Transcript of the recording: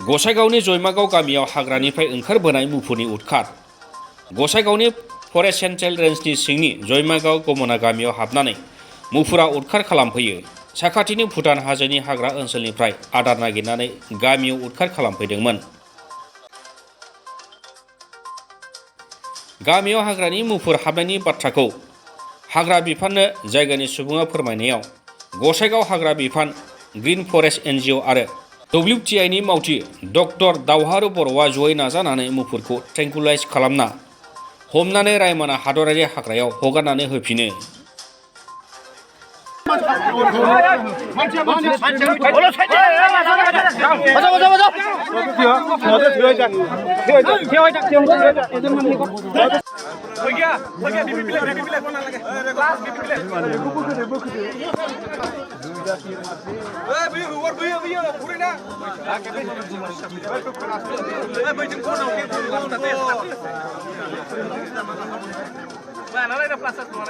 गसाइगावनि जयमागाव गामियाव हाग्रानिफ्राय ओंखारबोनाय मुफुरनि उदखार गसाइगावनि forest central रेन्जनि सिंनि जयमागाव गमना गामियाव हाबनानै मुफुरा उदखार खालामफैयो। साखाथिनि भुटान हाजोनि हाग्रा ओनसोलनिफ्राय आदार नागिरनानै गामियाव उदखार खालामफैदोंमोन। गामियाव हाग्रानि मुफुर हाबनायनि बाथ्राखौ हाग्रा बिफाननो जायगानि सुबुङा फोरमायनायाव गसाइगाव हाग्रा बिफान, ग्रीन फरेस्ट NGO आरो WTIनि मावथि डक्टर दावहारु बर'आ जयै नाजानानै मुफुरखौ ट्रेंकुलाइज खालामना हमनानै रायमना हादरारि हाग्रायाव हगारनानै होफिनो। Nah, nalai dah plastik keluar.